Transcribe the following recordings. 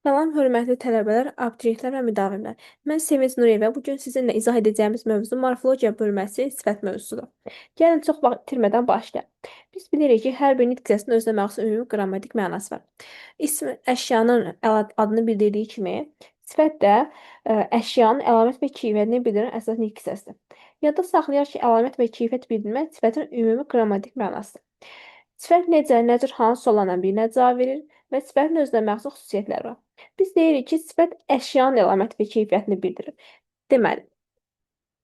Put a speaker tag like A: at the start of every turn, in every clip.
A: Salam, hörmətli tələbələr, abituriyentlər və müdavimlər. Mən Sevinc Nuriyeva. Bugün sizinlə izah edəcəyimiz mövzu morfologiya bölməsi sifət mövzusudur. Gəlin çox vaxt itirmədən başlayaq. Biz bilirik ki, hər bir nitq hissəsinin özünə məxsus ümumi qrammatik mənası var. İsm əşyanın adını bildirdiyi kimi, sifət də əşyanın əlamət və keyfiyyətini bildirən əsas nitq hissəsidir. Yadda saxlayaq ki, əlamət və keyfiyyət bildirmək sifətin ümumi qrammatik mənasıdır. Sifət necə, nə cür, hansı suallarla birinə cavab verir və sifətin özünə məxsus xüsusiyyətləri var. Biz deyirik ki, sifət əşyanın əlaməti və keyfiyyətini bildirir. Deməli,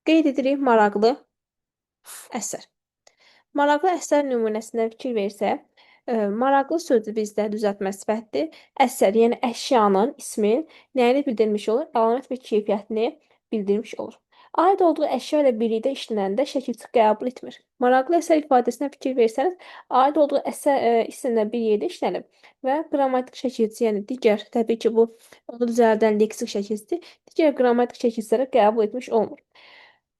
A: qeyd edirik maraqlı əsər. Maraqlı əsər nümunəsinə fikir versək, maraqlı sözü bizdə düzəltmə sifətdir. Əsər, yəni əşyanın, ismin nəyini bildirmiş olur? Əlamət və keyfiyyətini bildirmiş olur. Aid olduğu əşya ilə birlikdə işlənəndə şəkilçi qəbul etmir. Maraqlı əsər ifadəsinə fikir versəniz, aid olduğu əsər isimlə bir yerdə işlənib və qrammatik şəkilçi, yəni digər, təbii ki, bu onu düzəldən leksik şəkilçidir, digər qrammatik şəkilçiləri qəbul etmiş olmur.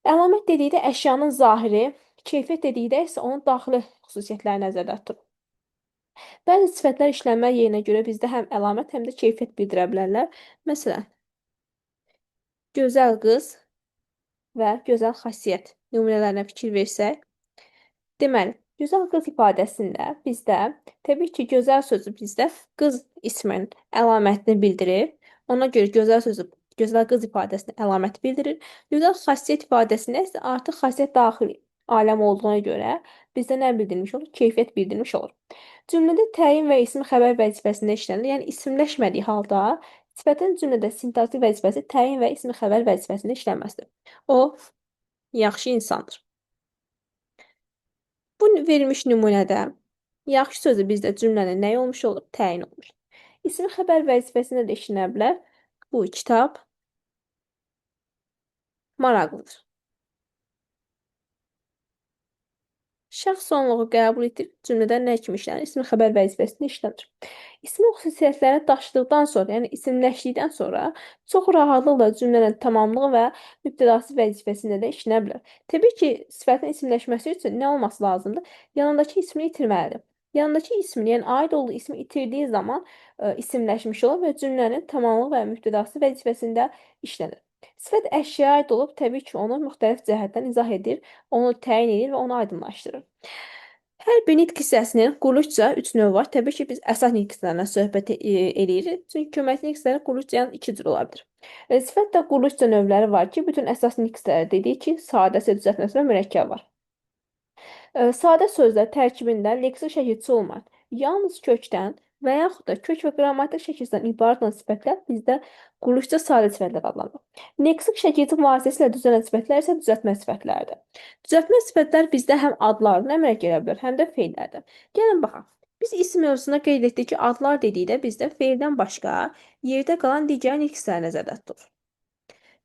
A: Əlamət dedikdə əşyanın zahiri, keyfiyyət dedikdə isə onun daxili xüsusiyyətləri nəzərdə tutulur. Bəzi sifətlər işlənmə yerinə görə bizdə həm əlamət, həm də keyfiyyət bildirə bilərlər. Məsələn, gözəl qız və gözəl xasiyyət nümunələrinə fikir versək, deməli, gözəl qız ifadəsində bizdə, təbii ki, gözəl sözü bizdə qız isminin əlamətini bildirir. Ona görə gözəl sözü gözəl qız ifadəsinin əlaməti bildirir. Gözəl xasiyyət ifadəsində isə artıq xasiyyət daxili aləm olduğuna görə bizdə nə bildirmiş olur? Keyfiyyət bildirmiş olur. Cümlədə təyin və ismi xəbər vəzifəsində işlənir. Yəni isimləşmədiyi halda sifətin cümlədə sintaktik vəzifəsi təyin və ismi xəbər vəzifəsində işlənməsidir. O yaxşı insandır. Bu verilmiş nümunədə yaxşı sözü bizdə cümlənin nə olmuş olur? Təyin olmuş. İsmi xəbər vəzifəsində də işlənə bilər. Bu kitab maraqlıdır. Şəxs sonluğu qəbul edib cümlədə nə kimi işlənir? İsmi xəbər vəzifəsində işlənir. İsmin xüsusiyyətlərini daşıdıqdan sonra, yəni isimləşdikdən sonra çox rahatlıqla cümlənin tamamlığı və mübtədası vəzifəsində də işlənə bilər. Təbii ki, sifətin isimləşməsi üçün nə olması lazımdır? Yanındakı ismini itirməlidir. Yanındakı ismini, yəni aid olduğu ismi itirdiyi zaman isimləşmiş olur və cümlənin tamamlığı və mübtədası vəzifəsində işlənir. Sifət əşyaya aid olub, təbii ki, onu müxtəlif cəhətdən izah edir, onu təyin edir və onu aydınlaşdırır. Hər bir nitq hissəsinin quruluşca 3 növü var. Təbii ki, biz əsas nitq hissələrindən söhbət edirik. Çünki köməkli nitq hissələri quruluşca yəni 2 cür ola bilər. Sifət də quruluşca növləri var ki, bütün əsas nitq hissələri dedik ki, sadəsi, düzəltməsi və mürəkkəb var. Sadə sözlər tərkibində leksik şəkilçisi olmayan, yalnız kökdən və yaxud da kök və qrammatik şəkildən ibarət olan sifətlər bizdə quruluşca sadə sifətlər adlanır. Leksik şəkilçi vasitəsilə düzələn sifətlər isə düzəltmə sifətləridir. Düzəltmə sifətlər bizdə həm adlardan əmələ gələ bilər, həm də feillərdən. Gəlin baxaq. Biz isim mövzusuna qeyd etdik ki, adlar dedikdə bizdə feildən başqa yerdə qalan digər nitq hissələri nəzərdə tutulur.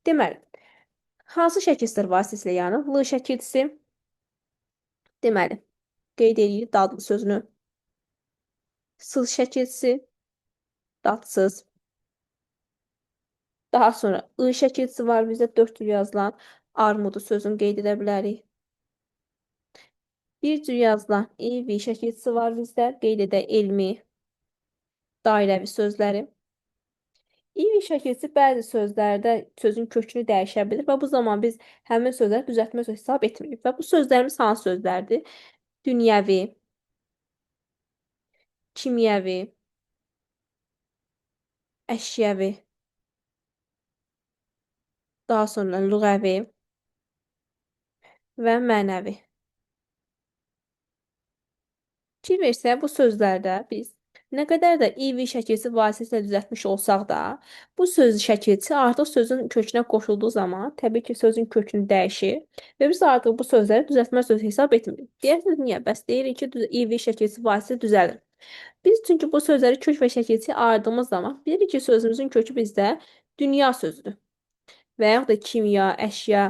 A: Deməli, hansı şəkilçilər vasitəsilə yaranır? L şəkilçisi. Deməli, qeyd edirik dadlı sözünü. Sız şəkilçisi, dadsız. Daha sonra ı şəkilçisi var bizdə 4 cür yazılan armudu sözünü qeyd edə bilərik. Bir cür yazılan ev şəkilçisi var bizdə, qeyd edək elmi, dairəvi sözləri. İvi şəkilçisi bəzi sözlərdə sözün kökünü dəyişə bilir və bu zaman biz həmin sözləri düzəltmə sözü hesab etmirik. Və bu sözlərimiz hansı sözlərdir? Dünyəvi, kimyəvi, əşyəvi, daha sonra lüğəvi və mənəvi. Fikir versək, bu sözlərdə biz nə qədər də IV şəkilçisi vasitəsilə düzəltmiş olsaq da, bu söz şəkilçisi artıq sözün kökünə qoşulduğu zaman təbii ki, sözün kökünü dəyişir və biz artıq bu sözləri düzəltmə sözü hesab etmirik. Deyirsiniz, niyə? Bəs deyirik ki, IV şəkilçisi vasitəsilə düzəlir. Biz çünki bu sözləri kök və şəkilçiyə ayırdığımız zaman bilirik ki, sözümüzün kökü bizdə dünya sözüdür. Və yaxud da kimya, əşya,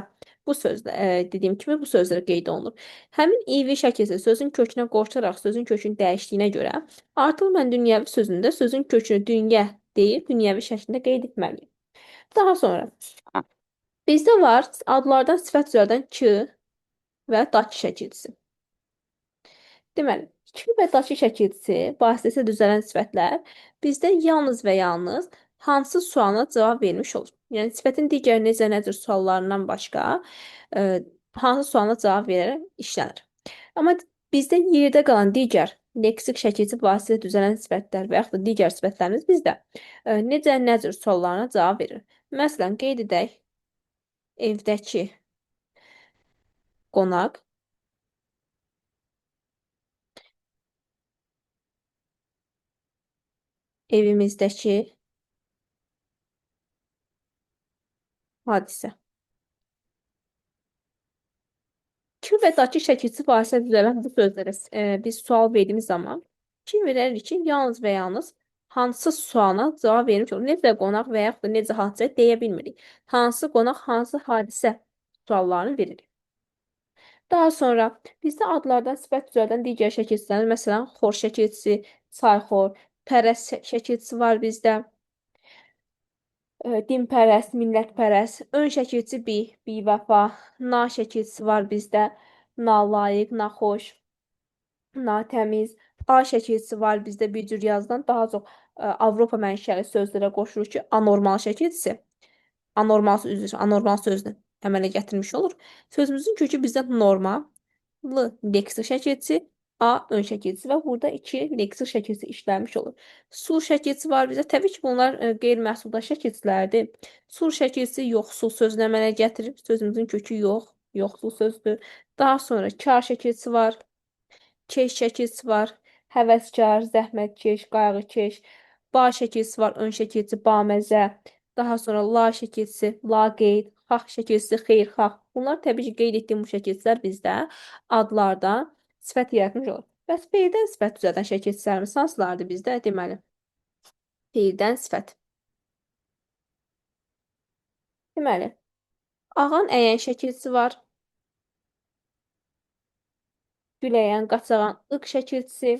A: bu sözlər, dediyim kimi bu sözlər qeyd olunur. Həmin IV şəkilçisi sözün kökünə qoşularaq sözün kökünün dəyişdiyinə görə artıq mən dünyəvi sözündə sözün kökünü dünya deyib dünyəvi şəklində qeyd etməliyim. Daha sonra bizdə var adlardan sifət düzəldən k və dakı şəkilçisi. Deməli, k və dakı şəkilçisi vasitəsilə düzələn sifətlər bizdə yalnız və yalnız hansı suala cavab vermiş olur? Yəni sifətin digər necə nədir suallarından başqa hansı suala cavab verərək işlənir. Amma bizdə yerdə qalan digər leksik şəkilci vasitə düzələn sifətlər və yaxud da digər sifətlərimiz bizdə necə nədir suallarına cavab verir. Məsələn, qeyd edək, evdəki qonaq, evimizdəki hadisə. Ki və dakı şəkilçi vasitə düzələn bu sözlərə biz sual verdiyimiz zaman ki verərik ki, yalnız və yalnız hansı suala cavab vermiş olur. Necə qonaq və yaxud da necə hadisə deyə bilmirik. Hansı qonaq, hansı hadisə suallarını veririk. Daha sonra bizdə adlardan sifət düzəldən digər şəkilçilər, məsələn, xor şəkilçisi, çayxor, pərəst şəkilçisi var bizdə. Dinpərəst, millətpərəst, ön şəkilçi bivəfa, na şəkilçisi var bizdə, nalayiq, naxoş, natəmiz, A şəkilçisi var bizdə bir cür yazılan, daha çox Avropa mənşəli sözlərə qoşulur ki, anormal şəkilçisi, anormal sözünü əmələ gətirmiş olur. Sözümüzün kökü bizdə norma, leksik şəkilçi, A ön şəkilçisi və burada 2 leksik şəkilçisi işlənmiş olur. Sul şəkilçisi var bizdə. Təbii ki, bunlar qeyri-məhsuldar şəkilçilərdir. Sul şəkilçisi yoxsul sözünü əmələ gətirir. Sözümüzün kökü yox, yoxsul sözdür. Daha sonra kar şəkilçisi var. Keş şəkilçisi var. Həvəskar, zəhmətkeş, qayğıkeş. Ba şəkilçisi var. Ön şəkilçisi baməzə. Daha sonra la şəkilçisi, laqeyd, xax şəkilçisi, xeyirxax. Bunlar təbii ki, qeyd etdiyim bu şəkilçilər bizdə adlardan sifət yaratmış olur. Bəs feildən sifət düzəldən şəkilçilərimiz hansılardır bizdə? Deməli, feildən sifət. Deməli, ağan əyən şəkilçisi var. Güləyən, qaçağan, ıq şəkilçisi.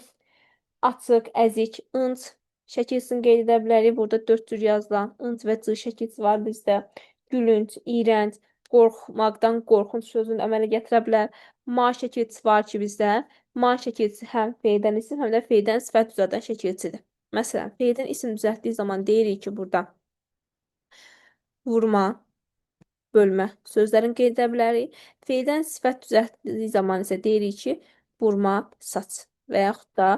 A: Açıq, əzik, ınc şəkilçisini qeyd edə bilərik. Burada 4 cür yazılan ınc və c şəkilçisi var bizdə. Gülünc, iyrənc, qorxmaqdan qorxunc sözünü əmələ gətirə bilər. Ma şəkilçisi var ki, bizdə. Ma şəkilçisi həm feildən isim, həm də feildən sifət düzəldən şəkilçidir. Məsələn, feildən isim düzəltdiyi zaman deyirik ki, burada vurma, bölmə sözlərini qeyd edə bilərik. Feildən sifət düzəltdiyi zaman isə deyirik ki, vurma, saç və yaxud da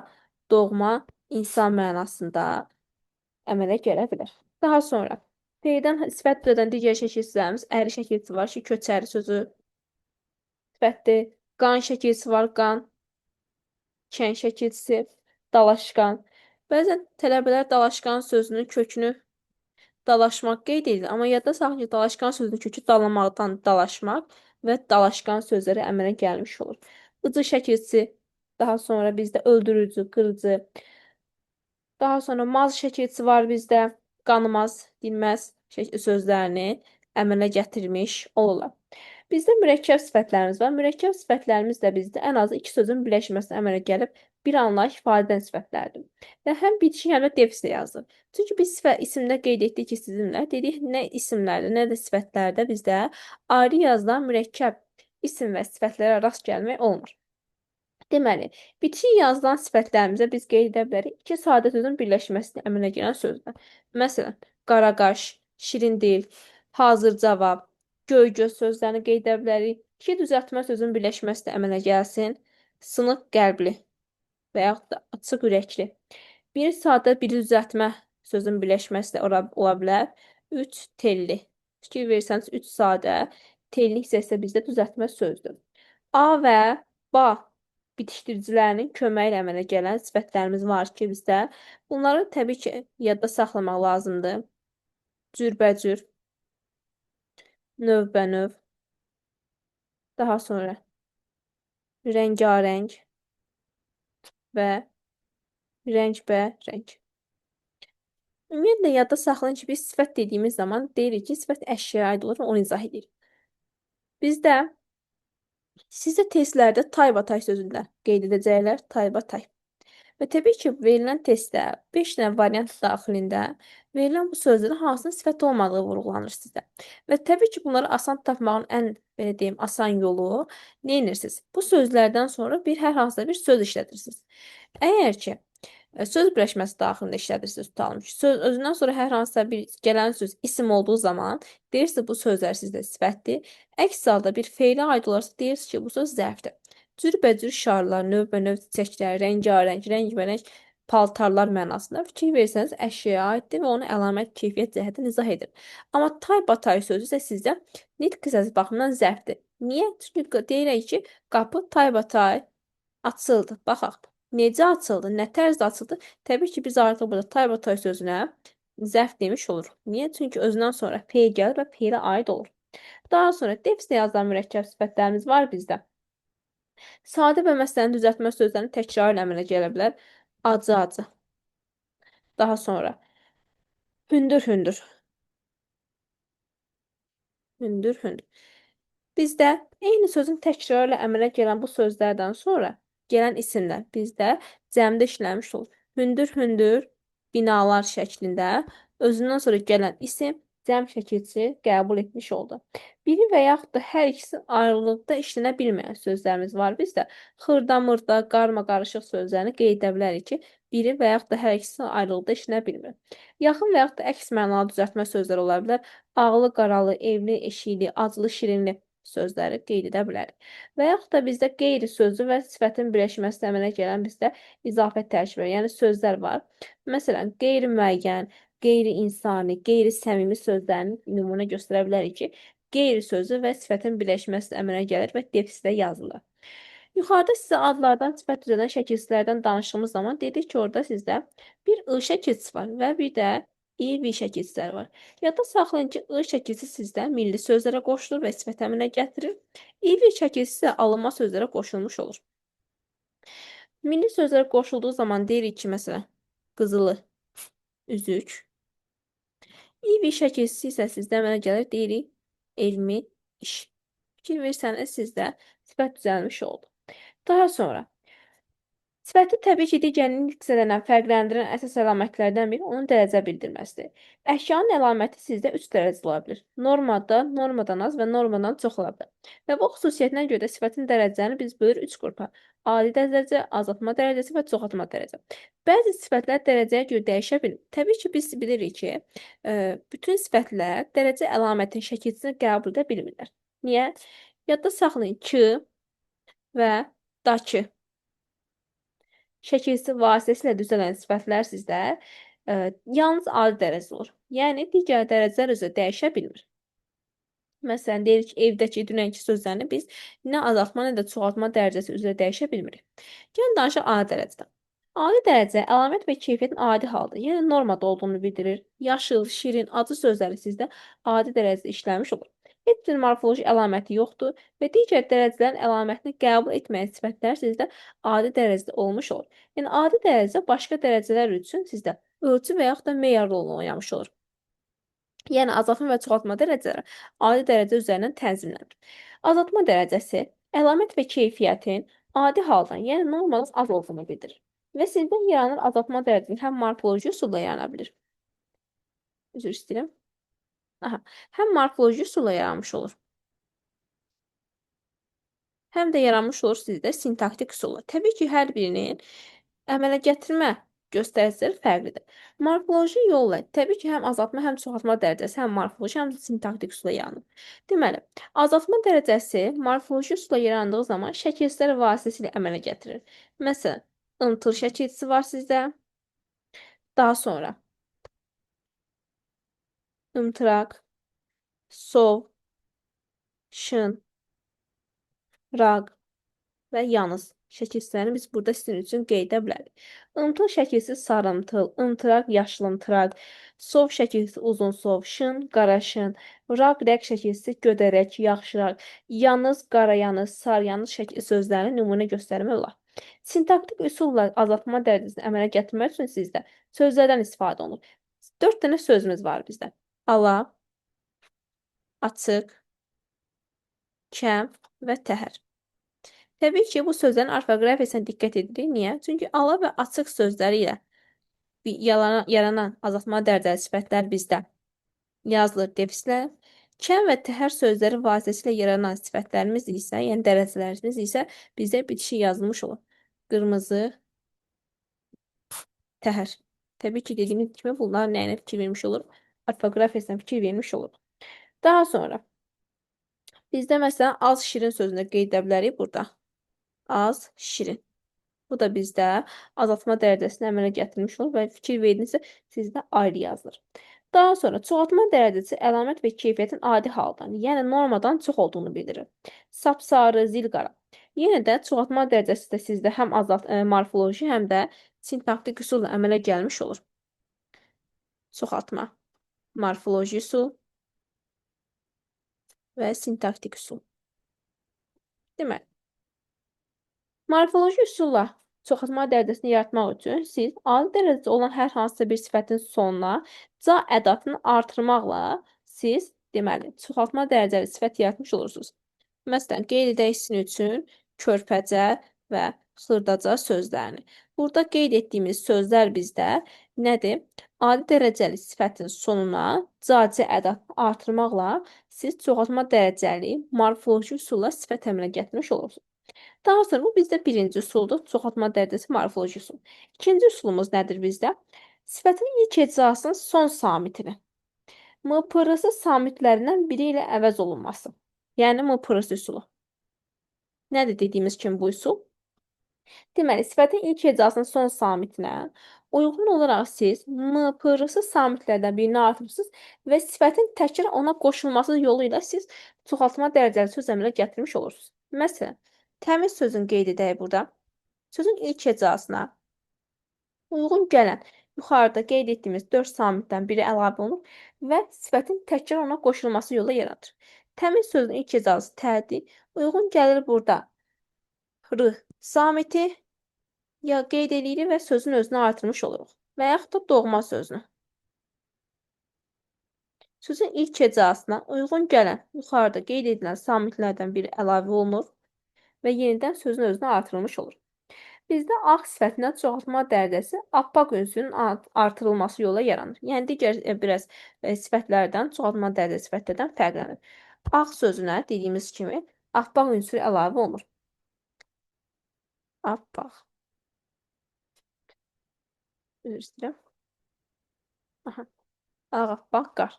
A: doğma, insan mənasında əmələ gələ bilər. Daha sonra feildən sifət düzəldən digər şəkilçilərimiz əri şəkilçisi var ki, köçəri sözü sifətdir. Qan şəkilçisi var, qan. Kən şəkilçisi, dalaşqan. Bəzən tələbələr dalaşqan sözünün kökünü dalaşmaq qeyd edilir, amma yadda saxlayın ki, dalaşqan sözünün kökü dalamaqdan dalaşmaq və dalaşqan sözləri əmələ gəlmiş olur. Icı şəkilçisi, daha sonra bizdə öldürücü, qırıcı. Daha sonra maz şəkilçisi var bizdə, qanmaz, dinməz sözlərini əmələ gətirmiş olurlar. Bizdə mürəkkəb sifətlərimiz var. Mürəkkəb sifətlərimiz də bizdə ən azı 2 sözün birləşməsinə əmələ gəlib bir anla ifadə edən sifətlərdir. Və həm bitişik, həm də defislə yazılır. Çünki biz isimdə qeyd etdik ki, sizinlə dedik nə isimlərdə, nə də sifətlərdə bizdə ayrı yazılan mürəkkəb isim və sifətlərə rast gəlmək olmur. Deməli, bitişik yazılan sifətlərimizə biz qeyd edə bilərik 2 sadə sözün birləşməsinə əmələ gələn sözlər. Məsələn, qaraqaş, şirin dil, hazır cavab, göy-göz sözlərini qeyd edə bilərik. 2 düzəltmə sözün birləşməsinə əmələ gəlsin. Sınıq qəlbli və yaxud da açıq ürəkli. Bir sadə, bir düzəltmə sözün birləşməsi də ola bilər. 3 telli. Fikir verirsəniz 3 sadə, telli isə bizdə düzəltmə sözdür. A və ba bitişdiricilərinin köməyi ilə əmələ gələn sifətlərimiz var ki, bizdə. Bunları təbii ki, yadda saxlamaq lazımdır. Cürbəcür, növbənöv, daha sonra rəngarəng və rəngbərəng. Ümumiyyətlə, yadda saxlayın ki, biz sifət dediyimiz zaman deyirik ki, sifət əşyaya aid olur və onu izah edirik. Bizdə sizə testlərdə taybatay sözündə qeyd edəcəklər, taybatay. Və təbii ki, verilən testdə 5 dənə variant daxilində verilən bu sözlərin hansının sifət olmadığı vurğulanır sizdə. Və təbii ki, bunları asan tapmağın ən, belə deyim, asan yolu nə edirsiniz? Bu sözlərdən sonra hər hansısa bir söz işlədirsiniz. Əgər ki, Söz birləşməsi daxilində işlədirsiniz tutalım ki, söz özündən sonra hər hansısa bir gələn söz isim olduğu zaman deyirsiniz bu sözlər sizdə sifətdir. Əks halda bir feilə aid olarsa deyirsiniz ki, bu söz zərfdir. Cürbəcür şarlar, növbənöv çiçəklər, rəngarəng, rəngbərəng paltarlar mənasında fikir versəniz əşyaya aiddir və onu əlamət, keyfiyyət cəhətdən izah edir. Amma taybatay sözü isə sizdə nitq hissəsi baxımından zərfdir. Niyə? Çünki deyirik ki, qapı taybatay açıldı. Baxaq. Necə açıldı? Nə tərzdə açıldı? Təbii ki, biz artıq burada taybatay sözünə zərf demiş oluruq. Niyə? Çünki özündən sonra fe'l gəlir və fe'lə aid olur. Daha sonra defislə yazılan mürəkkəb sifətlərimiz var bizdə. Sadə və məsələni düzəltmə sözlərinin təkrarı ilə əmələ gələ bilər. Acı-acı. Daha sonra hündür-hündür. Hündür-hündür. Bizdə eyni sözün təkrarı ilə əmələ gələn bu sözlərdən sonra gələn isimlər bizdə cəmdə işləmiş olur. Hündür-hündür binalar şəklində özündən sonra gələn isim cəm şəkilçisi qəbul etmiş oldu. Biri və yaxud da hər ikisi ayrılıqda işlənə bilməyən sözlərimiz var bizdə. Xırda-mırda, qarma-qarışıq sözlərini qeyd edə bilərik ki, biri və yaxud da hər ikisi ayrılıqda işlənə bilmir. Yaxın və yaxud da əks mənalı düzəltmə sözlər ola bilər. Ağlı, qaralı, evli, eşikli, aclı, şirinli sözləri qeyd edə bilərik. Və yaxud da bizdə qeyri sözlü və sifətin birləşməsi əmələ gələn bizdə izafət tərkibləri, yəni sözlər var. Məsələn, qeyri-müəyyən, qeyri-insani, qeyri-səmimi sözlərini nümunə göstərə bilərik ki, qeyri sözü və sifətin birləşməsi əmələ gəlir və defisdə yazılır. Yuxarıda sizə adlardan sifət düzələn şəkilsizlərdən danışdığımız zaman dedik ki, orada sizdə bir I şəkilsisi var və bir də İ-V şəkilsizləri var. Yadda saxlayın ki, I şəkilsi sizdə milli sözlərə qoşulur və sifət əmələ gətirir. İ-V şəkilsi isə alınma sözlərə qoşulmuş olur. Milli sözlərə qoşulduğu zaman deyirik ki, məsələn, qızılı, üzük. İ-V şəkilsi isə sizdə əmələ gəlir, deyirik, elmi, iş. Fikir versəniz, sizdə sifət düzəlmiş oldu. Daha sonra, sifəti təbii ki, digərini nitqsələnən fərqləndirən əsas əlamətlərdən biri onun dərəcə bildirməsidir. Əşyanın əlaməti sizdə 3 dərəcəli ola bilər. Normadan, normadan az və normadan çox ola bilər. Və bu xüsusiyyətinə görə də sifətin dərəcələrini biz bölürük 3 qrupa. Adi dərəcə, azaltma dərəcəsi və çoxaltma dərəcə. Bəzi sifətlər dərəcəyə görə dəyişə bilir. Təbii ki, biz bilirik ki, bütün sifətlər dərəcə əlamətin şəkilçisini qəbul edə bilmirlər. Niyə? Yadda saxlayın ki və dakı şəkilsi vasitəsilə düzələn sifətlər sizdə yalnız adi dərəcədə olur. Yəni, digər dərəcələr üzrə dəyişə bilmir. Məsələn, deyirik ki, evdəki, dünənki sözlərini biz nə azaltma, nə də çoxaltma dərəcəsi üzrə dəyişə bilmirik. Gəlin danışaq adi dərəcədən. Adi dərəcə əlamət və keyfiyyətin adi halda, yəni normada olduğunu bildirir. Yaşıl, şirin, acı sözləri sizdə adi dərəcədə işləmiş olur. Heç bir morfoloji əlaməti yoxdur və digər dərəcələrin əlamətini qəbul etməyən sifətlər sizdə adi dərəcədə olmuş olur. Yəni, adi dərəcə başqa dərəcələr üçün sizdə ölçü və yaxud da meyar rolunu oynamış olur. Yəni, azaltma və çoxaltma dərəcələri adi dərəcə üzərindən tənzimlənir. Azaltma dərəcəsi əlamət və keyfiyyətin adi haldan, yəni normaldan az olduğunu bildirir. Və sizdə yaranan azaltma dərəcəsi həm morfoloji üsulla yarana bilir. Üzr istəyirəm. Aha, həm morfoloji üsulla yaranmış olur. Həm də yaranmış olur sizdə sintaktik üsulla. Təbii ki, hər birinin əmələ gətirmə göstəriciləri fərqlidir. Morfoloji yolla təbii ki, həm azaltma, həm çoxaltma dərəcəsi həm morfoloji, həm də sintaktik üsulla yaranır. Deməli, azaltma dərəcəsi morfoloji üsulla yarandığı zaman şəkilsizlər vasitəsilə əmələ gətirir. Məsələn, ımtıl şəkilçisi var sizdə. Daha sonra ımtıraq, sov, şın, raq və yalnız şəkilsizlərini biz burada sizin üçün qeyd edə bilərik. Imtıl şəkilsi sarımtıl, ımtıraq yaşlımtıraq, sov şəkilsi uzunsov, şın qaraşın, raq rəq şəkilsi gödərək, yaxşıraq, yanız, qarayanız, saryanız sözlərini nümunə göstərmək olar. Sintaktik üsulla azaltma dərəcəsini əmələ gətirmək üçün sizdə sözlərdən istifadə olunur. 4 dənə sözümüz var bizdə. Ala, açıq, kəm və təhər. Təbii ki, bu sözlərin orfoqrafiyasına diqqət edirik. Niyə? Çünki ala və açıq sözləri ilə yaranan azaltma dərəcəli sifətlər bizdə yazılır defislə. Kəm və təhər sözləri vasitəsilə yaranan sifətlərimiz isə, yəni dərəcələrimiz isə bizdə bitişik yazılmış olur. Qırmızı, təhər. Təbii ki, dediyimiz kimi bunlar nəyinə fikir vermiş olur? Orfoqrafiyasına fikir vermiş olur. Daha sonra bizdə məsələn az şirin sözünü qeyd edə bilərik burada. Az şirin. Bu da bizdə azaltma dərəcəsini əmələ gətirmiş olur və fikir verdinizsə sizdə ayrı yazılır. Daha sonra çoxaltma dərəcəsi əlamət və keyfiyyətin adi haldan, yəni normadan çox olduğunu bildirir. Sapsarı, zilqara. Yenə də çoxaltma dərəcəsi də sizdə həm morfoloji, həm də sintaktik üsulla əmələ gəlmiş olur. Çoxaltma, morfoloji üsul və sintaktik üsul. Deməli, morfoloji üsulla çoxaltma dərəcəsini yaratmaq üçün siz adi dərəcədə olan hər hansısa bir sifətin sonuna ca ədatını artırmaqla siz deməli çoxaltma dərəcəli sifət yaratmış olursunuz. Məsələn, qeyd edək sizin üçün körpəcə və xırdaca sözlərini. Burada qeyd etdiyimiz sözlər bizdə nədir? Adi dərəcəli sifətin sonuna caci ədatını artırmaqla siz çoxaltma dərəcəli morfoloji üsulla sifət əmələ gətirmiş olursunuz. Daha sonra bu bizdə birinci üsuldur. Çoxaltma dərəcəsi morfoloji üsul. İkinci üsulumuz nədir bizdə? Sifətin ilk ecrasının son samitini M-pırısı samitlərindən biri ilə əvəz olunması. Yəni M-pırısı üsulu. Nədir dediyimiz kimi bu üsul? Deməli, sifətin ilk ecrasının son samitinə uyğun olaraq siz M-pırısı samitlərdən birini artırırsınız və sifətin təkrar ona qoşulması yolu ilə siz çoxaltma dərəcəli söz əmələ gətirmiş olursunuz. Məsələn, təmiz sözün qeyd edək burada. Sözün ilk ecrasına uyğun gələn yuxarıda qeyd etdiyimiz 4 samitdən biri əlavə olunur və sifətin təkrar ona qoşulması yolu yaradır. Təmiz sözün ilk ecrası tədir, uyğun gəlir burada r samiti ya qeyd edirik və sözün özünü artırmış oluruq və yaxud da doğma sözünü. Sözün ilk ecrasına uyğun gələn yuxarıda qeyd edilən samitlərdən biri əlavə olunur və yenidən sözün özünü artırılmış olur. Bizdə ağ sifətindən çoxaltma dərəcəsi appaq ünsürün artırılması yola yaranır. Yəni digər biraz sifətlərdən çoxaltma dərəcəsi sifətlərdən fərqlənir. Ağ sözünə dediyimiz kimi appaq ünsürü əlavə olunur. Appaq. Üzr istəyirəm. Aha. Ağappaq qar.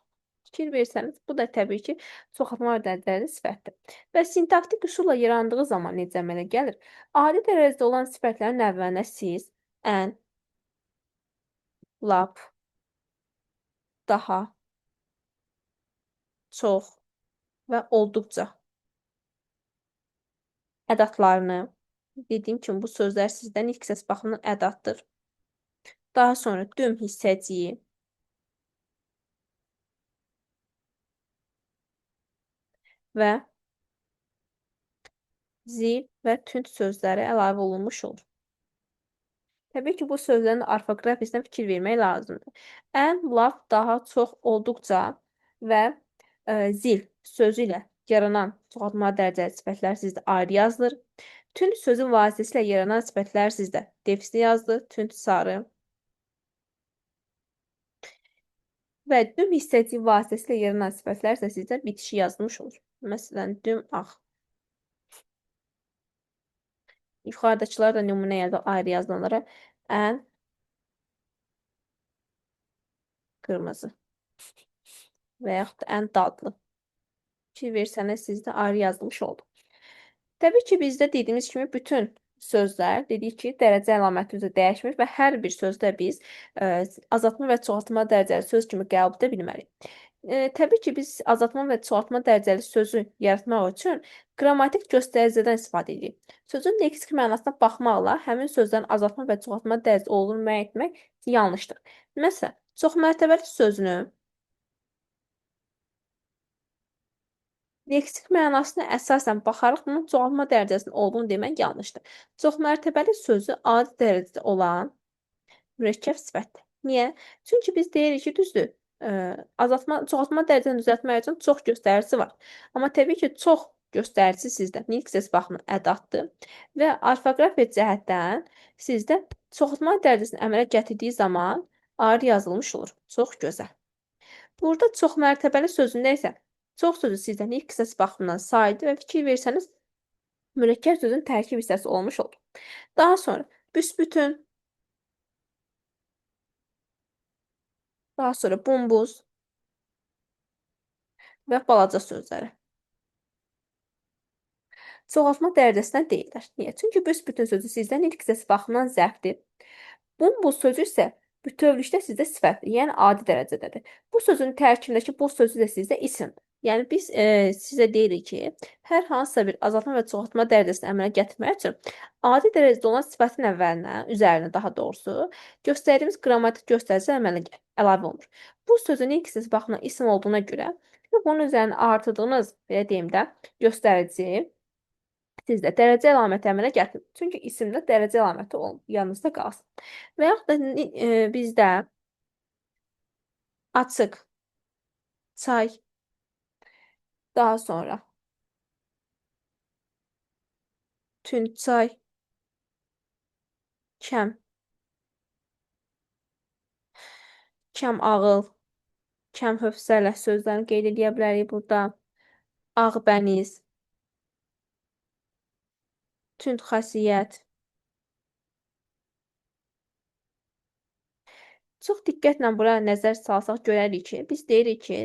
A: Fikir versəniz, bu da təbii ki, çoxaltma dərəcəli sifətdir. Və sintaktik üsulla yarandığı zaman necə əmələ gəlir? Adi dərəcədə olan sifətlərin əvvəlinə siz ən, lap, daha, çox və olduqca ədatlarını, dediyim kimi bu sözlər sizdən ilk səs baxımından ədatdır. Daha sonra düm hissəciyi və zil və tünd sözləri əlavə olunmuş olur. Təbii ki, bu sözlərin orfoqrafiyasına fikir vermək lazımdır. Ən, lap, daha, çox, olduqca və zil sözü ilə yaranan çoxaltma dərəcəli sifətlər sizdə ayrı yazılır. Tünd sözü vasitəsilə yaranan sifətlər sizdə defisli yazılır, tünd sarı. Və düm hissəci vasitəsilə yaranan sifətlər isə sizdə bitişi yazılmış olur. Məsələn, düm ağ. Yuxarıdakılar da nümunə ayrı yazılanlara ən qırmızı və yaxud da ən dadlı. Fikir versəniz, sizdə ayrı yazılmış oldu. Təbii ki, bizdə dediyimiz kimi bütün sözlər, dedik ki, dərəcə əlaməti üzrə dəyişmir və hər bir sözdə biz azaltma və çoxaltma dərəcəli söz kimi qəbul edə bilmərik. Təbii ki, biz azaltma və çoxaltma dərəcəli sözü yaratmaq üçün qrammatik göstəricilərdən istifadə edirik. Sözün leksik mənasına baxmaqla həmin sözlərin azaltma və çoxaltma dərəcəsi olduğunu müəyyən etmək yanlışdır. Məsələn, çoxmərtəbəli sözünü leksik mənasına əsasən baxaraq bunun çoxaltma dərəcəsinin olduğunu demək yanlışdır. Çoxmərtəbəli sözü adi dərəcədə olan mürəkkəb sifətdir. Niyə? Çünki biz deyirik ki, düzdür, çoxaltma dərəcəsini düzəltmək üçün çox göstəricisi var. Amma təbii ki, çox göstəricisi sizdə ilk səs baxımından ədatdır və orfoqrafiya cəhətdən sizdə çoxaltma dərəcəsini əmələ gətirdiyi zaman ayrı yazılmış olur. Çox gözəl. Burada çoxmərtəbəli sözündə isə çox sözü sizdən ilk səs baxımından saydı və fikir versəniz, mürəkkəb sözün tərkib hissəsi olmuş olur. Daha sonra büsbütün, Daha sonra bumbuz və balaca sözləri. Çoxaltma dərəcəsinə deyirlər. Niyə? Çünki büsbütün sözü sizdən ilk hissəsi baxımından zərfdir. Bu sözü isə bütövlükdə sizdə sifətdir, yəni adi dərəcədədir. Bu sözün tərkibindəki bu sözü də sizdə isimdir. Yəni biz sizə deyirik ki, hər hansısa bir azaltma və çoxaltma dərəcəsini əmələ gətirmək üçün adi dərəcədə olan sifətin əvvəlinə, üzərinə daha doğrusu, göstərdiyimiz qrammatik göstərici əlavə olunur. Bu sözün ilk hissəsi baxımından isim olduğuna görə, bunun üzərinə artırdığınız, belə deyim də, göstərici sizdə dərəcə əlaməti əmələ gətirir. Çünki isimdə dərəcə əlaməti yanınızda qalsın. Və yaxud da bizdə açıq, çay, daha sonra tünd çay, kəm, kəm ağıl, kəm hövsələ sözlərini qeyd edə bilərik burada. Ağbəniz, tünd xasiyyət. Çox diqqətlə bura nəzər salsaq görərik ki, biz deyirik ki,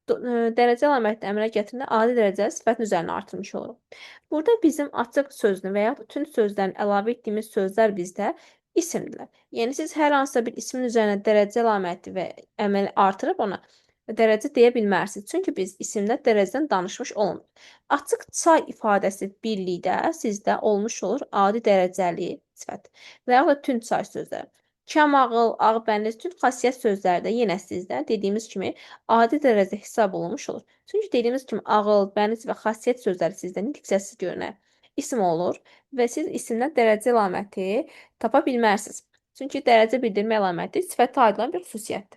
A: dərəcə əlamətini əmələ gətirəndə adi dərəcəli sifətin üzərinə artırmış oluruq. Burada bizim açıq sözünü və yaxud tünd sözlərini əlavə etdiyimiz sözlər bizdə isimdirlər. Yəni siz hər hansısa bir ismin üzərinə dərəcə əlaməti və əməli artırıb ona dərəcə deyə bilmərsiniz. Çünki biz isimdə dərəcədən danışmış olmuruq. Açıq çay ifadəsi birlikdə sizdə olmuş olur adi dərəcəli sifət və yaxud da tünd çay sözləri. Kəm ağıl, ağbəniz, tünd xasiyyət sözləri də yenə sizdə dediyimiz kimi adi dərəcədə hesab olunmuş olur. Çünki dediyimiz kimi ağıl, bəniz və xasiyyət sözləri sizdə diksiyasız görünər isim olur və siz isimdən dərəcə əlaməti tapa bilmərsiniz. Çünki dərəcə bildirmə əlaməti sifətə aid olan bir xüsusiyyətdir.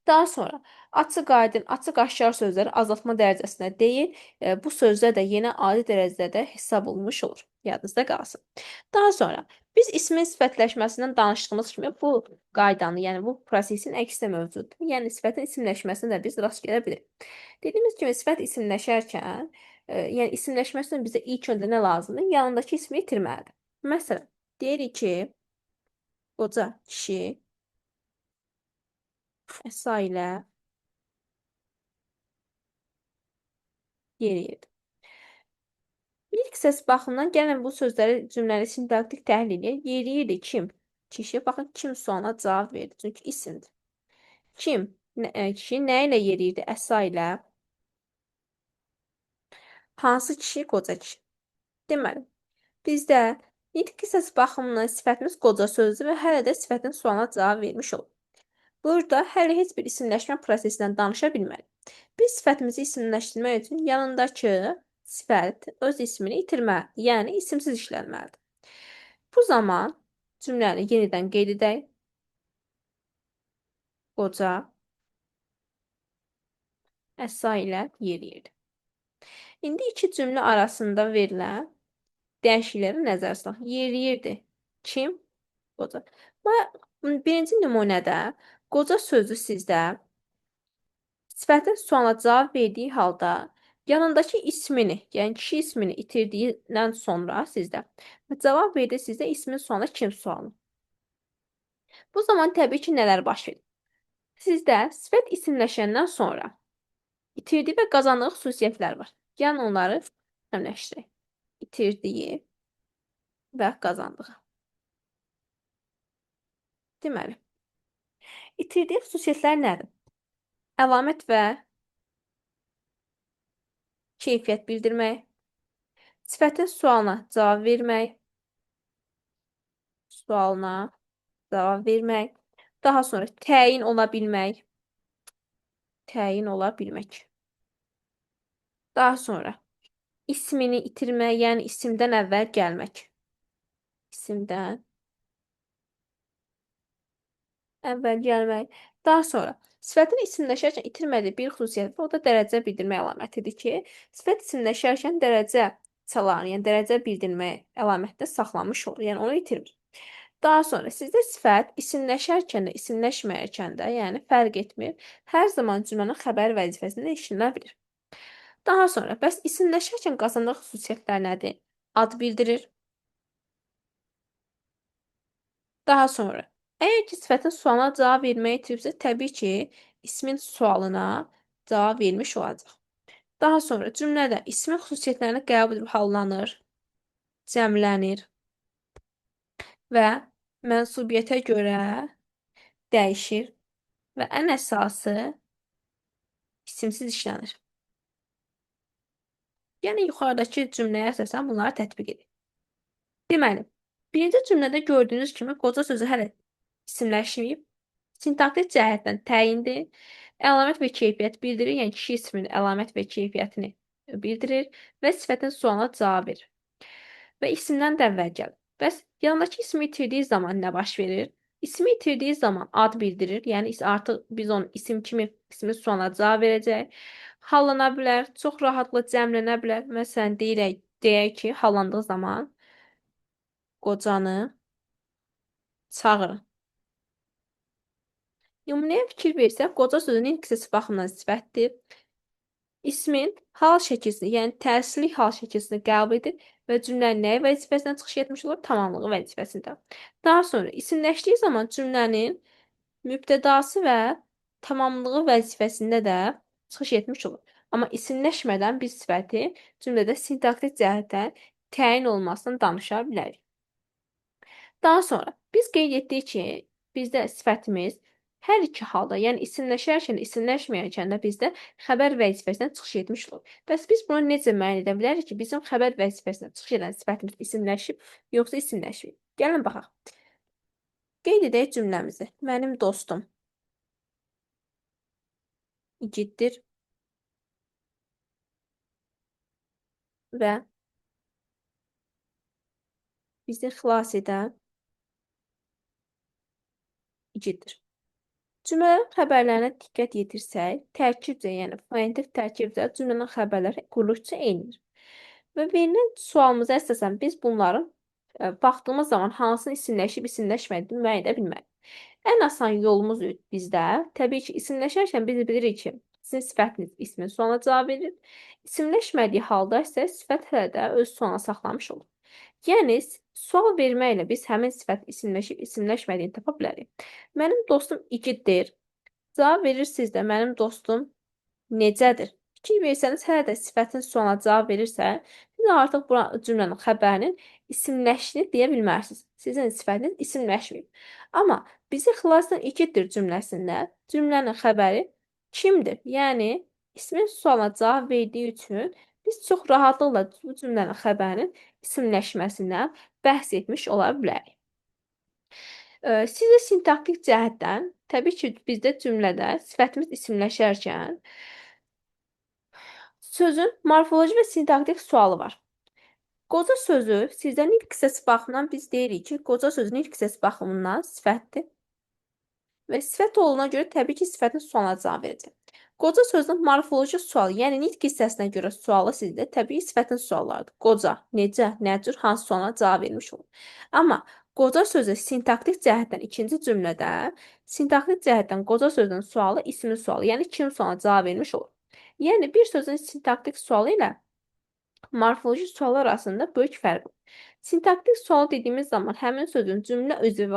A: Daha sonra açıq aydın, açıq aşkar sözləri azaltma dərəcəsinə deyil, bu sözlər də yenə adi dərəcədə hesab olunmuş olur. Yadınızda qalsın. Daha sonra biz ismin sifətləşməsindən danışdığımız kimi bu qaydanı, yəni bu prosesin əksi də mövcuddur. Yəni sifətin isimləşməsinə də biz rast gələ bilirik. Dediyimiz kimi sifət isimləşərkən, yəni isimləşməsi üçün bizə ilk öncə nə lazımdır? Yanındakı ismi itirməlidir. Məsələn, deyirik ki, qoca kişi əsa ilə yeriyir. İlk səs baxımından gəlin bu sözləri cümləli sintaktik təhlil edək. Yeriyirdi kim? Kişi. Baxın kim sualına cavab verdi. Çünki isimdir. Kim? Kişi nə ilə yeriyirdi? Əsa ilə. Hansı kişi? Qoca kişi. Deməli, bizdə nitq səs baxımından sifətimiz qoca sözdür və hələ də sifətin sualına cavab vermiş olur. Burada hələ heç bir isimləşmə prosesindən danışa bilmərik. Biz sifətimizi isimləşdirmək üçün yanındakı sifət öz ismini itirməlidir, yəni isimsiz işlənməlidir. Bu zaman cümləni yenidən qeyd edək. Qoca əsa ilə yeriyirdi. İndi iki cümlə arasında verilən dəyişiklikləri nəzərə salaq. Yeriyirdi. Kim? Qoca. Birinci nümunədə qoca sözü sizdə sifətin sualına cavab verdiyi halda yanındakı ismini, yəni kişi ismini itirdiyindən sonra sizdə cavab verdi sizdə ismin sonuna kim sualını. Bu zaman təbii ki, nələr baş verir? Sizdə sifət isimləşəndən sonra itirdiyi və qazandığı xüsusiyyətlər var. Yəni onları əmləşdirək. İtirdiyi və qazandığı. Deməli, itirdiyi xüsusiyyətlər nədir? Əlamət və keyfiyyət bildirmək, sifətin sualına cavab vermək, daha sonra təyin ola bilmək, daha sonra ismini itirmək, yəni isimdən əvvəl gəlmək, daha sonra sifətin isimləşərkən itirmədiyi bir xüsusiyyət və o da dərəcə bildirmə əlamətidir ki, sifət isimləşərkən dərəcə çalarını, yəni dərəcə bildirmə əlamətdə saxlanmış olur, yəni onu itirmir. Daha sonra sizdə sifət isimləşərkən də, isimləşməyərkən də, yəni fərq etmir, hər zaman cümlənin xəbər vəzifəsində işlənə bilir. Daha sonra, bəs isimləşərkən qazandığı xüsusiyyətlər nədir? Ad bildirir. Daha sonra, Əgər ki, sifətin sualına cavab verməyi itiribsə, təbii ki, ismin sualına cavab vermiş olacaq. Daha sonra cümlədə ismin xüsusiyyətlərini qəbul edib hallanır, cəmlənir və mənsubiyyətə görə dəyişir və ən əsası isimsiz işlənir. Yəni yuxarıdakı cümləyə əsasən bunları tətbiq edin. Deməli, birinci cümlədə gördüyünüz kimi qoca sözü hələ isimləşməyib, sintaktik cəhətdən təyindir, əlamət və keyfiyyət bildirir, yəni kişi isminin əlamət və keyfiyyətini bildirir və sifətin sualına cavab verir və isimdən də əvvəl gəlir. Bəs yanındakı ismi itirdiyi zaman nə baş verir? İsmi itirdiyi zaman ad bildirir, yəni artıq biz onu isim kimi ismin sualına cavab verəcək. Hallana bilər, çox rahatlıqla cəmlənə bilər. Məsələn, deyək ki, hallandığı zaman qocanı çağırın. Nümunəyə fikir versək, qoca sözünün ilk hissəsi baxımından sifətdir. İsmin hal şəkilsini, yəni təsirli hal şəkilsini qəbul edir və cümlənin nəyi vəzifəsindən çıxış etmiş olur? Tamamlığı vəzifəsində. Daha sonra isimləşdiyi zaman cümlənin mübtədası və tamamlığı vəzifəsində də çıxış etmiş olur. Amma isimləşmədən biz sifəti cümlədə sintaktik cəhətdən təyin olmasını danışa bilərik. Daha sonra biz qeyd etdik ki, bizdə sifətimiz hər iki halda, yəni isimləşərkən, isimləşməyərkən də bizdə xəbər vəzifəsindən çıxış etmiş olur. Bəs biz bunu necə müəyyən edə bilərik ki, bizim xəbər vəzifəsindən çıxış edən sifətimiz isimləşib, yoxsa isimləşməyib? Gəlin baxaq. Qeyd edək cümləmizi. Mənim dostum igiddir və bizi xilas edən igiddir. Cümlələrin xəbərlərinə diqqət yetirsək, tərkibcə, yəni fonetik tərkibcə cümlənin xəbərləri quruluşca eynidir. Və verilən sualımıza əsasən biz bunların baxdığımız zaman hansını isimləşib, isimləşmədiyini müəyyən edə bilmərik. Ən asan yolumuz bizdə, təbii ki, isimləşərkən biz bilirik ki, sizin sifətiniz ismin sonuna cavab verir. İsimləşmədiyi halda isə sifət hələ də öz sonuna saxlamış olur. Yəni, sual verməklə biz həmin sifət isimləşib, isimləşmədiyini tapa bilərik. Mənim dostum igiddir. Cavab verirsiniz də, mənim dostum necədir? Fikir versəniz, hələ də sifətin sonuna cavab verirsə, siz artıq bu cümlənin xəbərinin isimləşdiyini deyə bilmərsiniz. Sizin sifətiniz isimləşməyib. Amma bizi xilas edən igiddir cümləsində cümlənin xəbəri kimdir? Yəni, ismin sualına cavab verdiyi üçün biz çox rahatlıqla bu cümlənin xəbərinin isimləşməsindən bəhs etmiş ola bilərik. Sizə sintaktik cəhətdən, təbii ki, bizdə cümlədə sifətimiz isimləşərkən sözün morfoloji və sintaktik sualı var. Qoca sözü sizdən ilk hissəsi baxımından biz deyirik ki, qoca sözünün ilk hissəsi baxımından sifətdir. Və sifət olduğuna görə təbii ki, sifətin sualına cavab verəcək. Qoca sözünün morfoloji sualı, yəni nitq hissəsinə görə sualı sizdə təbii sifətin suallarıdır. Qoca, necə, nə cür, hansı sualına cavab vermiş olur. Amma qoca sözü sintaktik cəhətdən ikinci cümlədə, sintaktik cəhətdən qoca sözünün sualı ismin sualı, yəni kim sualına cavab vermiş olur. Yəni bir sözün sintaktik sualı ilə morfoloji sual arasında böyük fərq var. Sintaktik sual dediyimiz zaman həmin sözün cümlə özü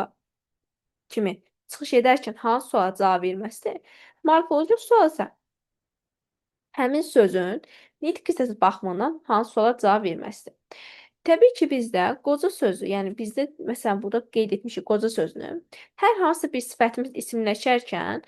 A: kimi çıxış edərkən hansı suala cavab verməsidir. Morfoloji sual isə həmin sözün nitq hissəsi baxımından hansı suala cavab verməsidir. Təbii ki, bizdə qoca sözü, yəni bizdə məsələn burada qeyd etmişik qoca sözünü. Hər hansı bir sifətimiz isimləşərkən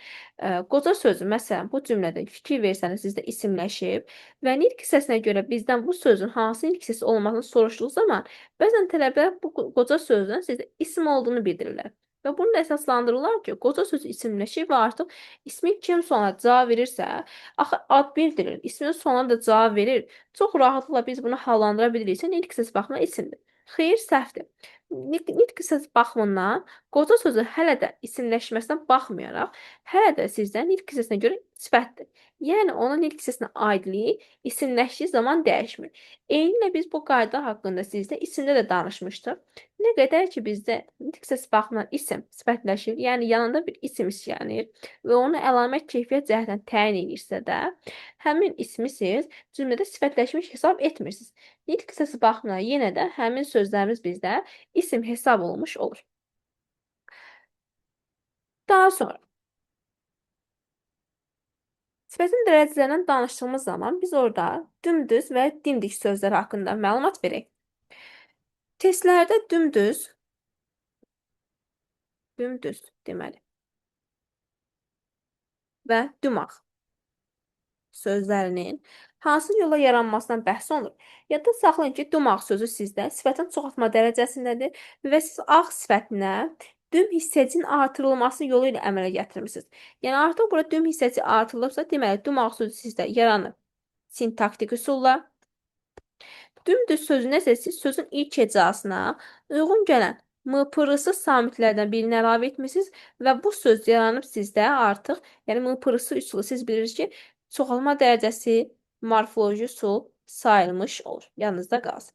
A: qoca sözü məsələn bu cümlədə fikir versəniz sizdə isimləşib və nitq hissəsinə görə bizdən bu sözün hansı nitq hissəsi olmasını soruşduğu zaman bəzən tələbələr bu qoca sözün sizdə isim olduğunu bildirirlər. Və bunu da əsaslandırırlar ki, qoca sözü isimləşib və artıq ismin kim sonuna cavab verirsə, axı ad bildirir, ismin sonuna da cavab verir. Çox rahatlıqla biz bunu hallandıra biliriksə, nitq hissəsi baxımından isimdir. Xeyr, səhvdir. Nitq hissəsi baxımından qoca sözü hələ də isimləşməsinə baxmayaraq, hələ də sizdən nitq hissəsinə görə sifətdir. Yəni, onun nitq hissəsinə aidliyi isimləşdiyi zaman dəyişmir. Eynilə biz bu qayda haqqında sizdə isimdə də danışmışdıq. Nə qədər ki, bizdə nitq hissəsi baxımından isim sifətləşir, yəni yanında bir isim işlənir və onu əlamət keyfiyyət cəhətdən təyin edirsə də, həmin ismi siz cümlədə sifətləşmiş hesab etmirsiniz. Nitq hissəsi baxımından yenə də həmin sözlərimiz bizdə isim hesab olmuş olur. Daha sonra sifətin dərəcələrindən danışdığımız zaman biz orada dümdüz və dimdik sözlər haqqında məlumat verək. Testlərdə dümdüz deməli və dümağ sözlərinin hansı yolla yaranmasından bəhs olunur. Yadda saxlayın ki, dümağ sözü sizdə sifətin çoxaltma dərəcəsindədir və siz ağ sifətinə düm hissəcinin artırılması yolu ilə əmələ gətirmisiniz. Yəni artıq burada düm hissəsi artırılıbsa, deməli dümağ sözü sizdə yaranıb sintaktik üsulla. Dümdüz sözünə isə siz sözün ilk hecasına uyğun gələn mıpırısı samitlərdən birini əlavə etmişsiniz və bu söz yaranıb sizdə artıq, yəni mıpırısı üsulu siz bilirsiniz ki, çoxalma dərəcəsi morfoloji üsul sayılmış olur. Yanınızda qalsın.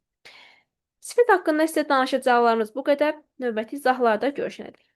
A: Sifət haqqında isə danışacaqlarımız bu qədər. Növbəti izahlarda görüşənədək.